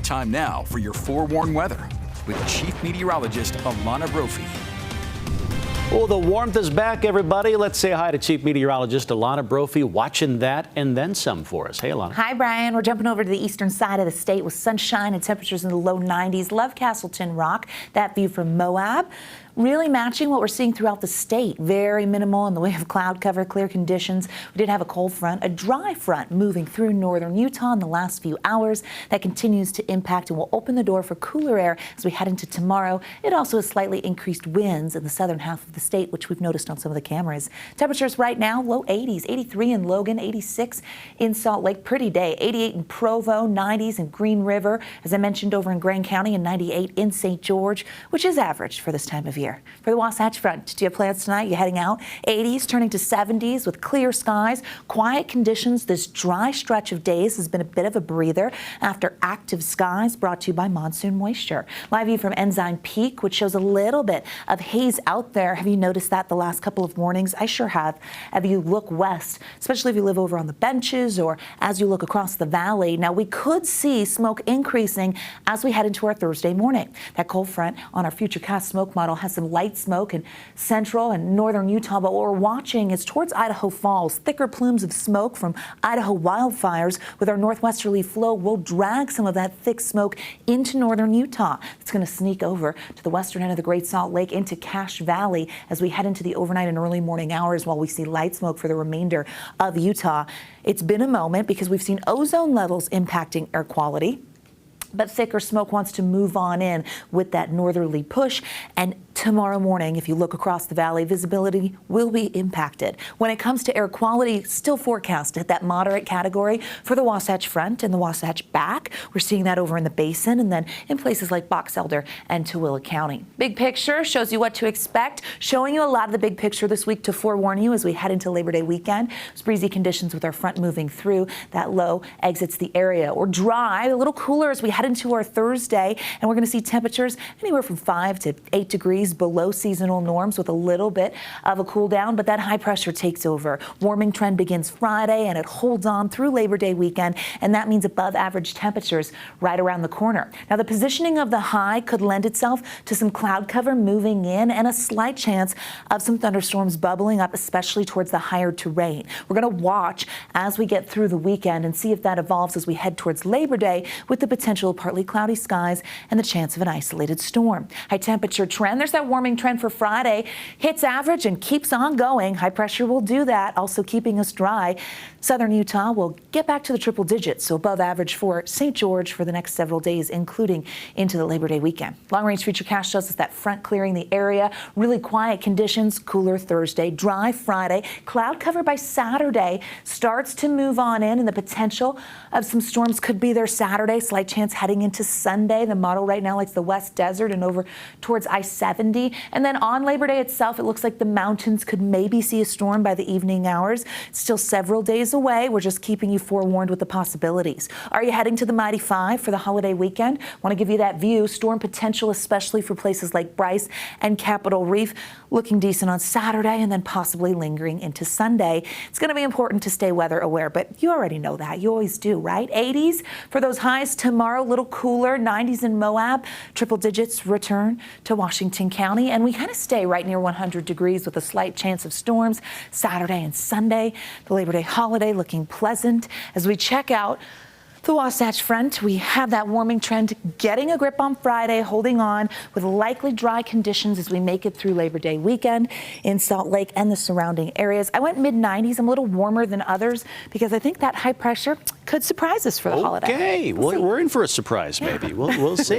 Time now for your forewarned weather with Chief Meteorologist Alana Brophy. Well, the warmth is back, everybody. Let's say hi to Chief Meteorologist Alana Brophy, watching that and then some for us. Hey, Alana. Hi, Brian. We're jumping over to the eastern side of the state with sunshine and temperatures in the low 90s. Love Castleton Rock, that view from Moab. Really matching what we're seeing throughout the state. Very minimal in the way of cloud cover, clear conditions. We did have a cold front, a dry front moving through northern Utah in the last few hours. That continues to impact and will open the door for cooler air as we head into tomorrow. It also has slightly increased winds in the southern half of the state, which we've noticed on some of the cameras. Temperatures right now, low 80s, 83 in Logan, 86 in Salt Lake. Pretty day, 88 in Provo, 90s in Green River, as I mentioned over in Grand County, and 98 in St. George, which is average for this time of year. For the Wasatch Front, do you have plans tonight? You heading out? 80s turning to 70s with clear skies, quiet conditions. This dry stretch of days has been a bit of a breather after active skies, brought to you by monsoon moisture. Live view from Ensign Peak, which shows a little bit of haze out there. Have you noticed that the last couple of mornings? I sure have. If you look west, especially if you live over on the benches or as you look across the valley, now we could see smoke increasing as we head into our Thursday morning. That cold front on our Futurecast smoke model has some light smoke in central and northern Utah, but what we're watching is towards Idaho Falls. Thicker plumes of smoke from Idaho wildfires with our northwesterly flow will drag some of that thick smoke into northern Utah. It's going to sneak over to the western end of the Great Salt Lake into Cache Valley as we head into the overnight and early morning hours while we see light smoke for the remainder of Utah. It's been a moment because we've seen ozone levels impacting air quality, but thicker smoke wants to move on in with that northerly push. And tomorrow morning, if you look across the valley, visibility will be impacted. When it comes to air quality, still forecast at that moderate category for the Wasatch Front and the Wasatch Back. We're seeing that over in the Basin and then in places like Box Elder and Tooele County. Big picture shows you what to expect, showing you a lot of the big picture this week to forewarn you as we head into Labor Day weekend. It's breezy conditions with our front moving through. That low exits the area, or dry, a little cooler as we head into our Thursday, and we're going to see temperatures anywhere from 5 to 8 degrees below seasonal norms with a little bit of a cool down, but that high pressure takes over. Warming trend begins Friday and it holds on through Labor Day weekend, and that means above average temperatures right around the corner. Now, the positioning of the high could lend itself to some cloud cover moving in and a slight chance of some thunderstorms bubbling up, especially towards the higher terrain. We're going to watch as we get through the weekend and see if that evolves as we head towards Labor Day with the potential of partly cloudy skies and the chance of an isolated storm. High temperature trend, there's that warming trend for Friday, hits average and keeps on going. High pressure will do that, also keeping us dry. Southern Utah will get back to the triple digits, so above average for St. George for the next several days, including into the Labor Day weekend. Long-range Futurecast shows us that front clearing the area. Really quiet conditions, cooler Thursday, dry Friday. Cloud cover by Saturday starts to move on in, and the potential of some storms could be there Saturday. Slight chance heading into Sunday. The model right now likes the West Desert and over towards I-70. And then on Labor Day itself, it looks like the mountains could maybe see a storm by the evening hours. It's still several days away. We're just keeping you forewarned with the possibilities. Are you heading to the Mighty Five for the holiday weekend? Want to give you that view. Storm potential, especially for places like Bryce and Capitol Reef, looking decent on Saturday and then possibly lingering into Sunday. It's going to be important to stay weather aware, but you already know that. You always do, right? 80s for those highs tomorrow, a little cooler, 90s in Moab, triple digits return to Washington County, and we kind of stay right near 100 degrees with a slight chance of storms Saturday and Sunday. The Labor Day holiday looking pleasant. As we check out the Wasatch Front, we have that warming trend getting a grip on Friday, holding on with likely dry conditions as we make it through Labor Day weekend in Salt Lake and the surrounding areas. I went mid-90s. I'm a little warmer than others because I think that high pressure could surprise us for the holiday. Okay, we're in for a surprise, maybe. We'll see.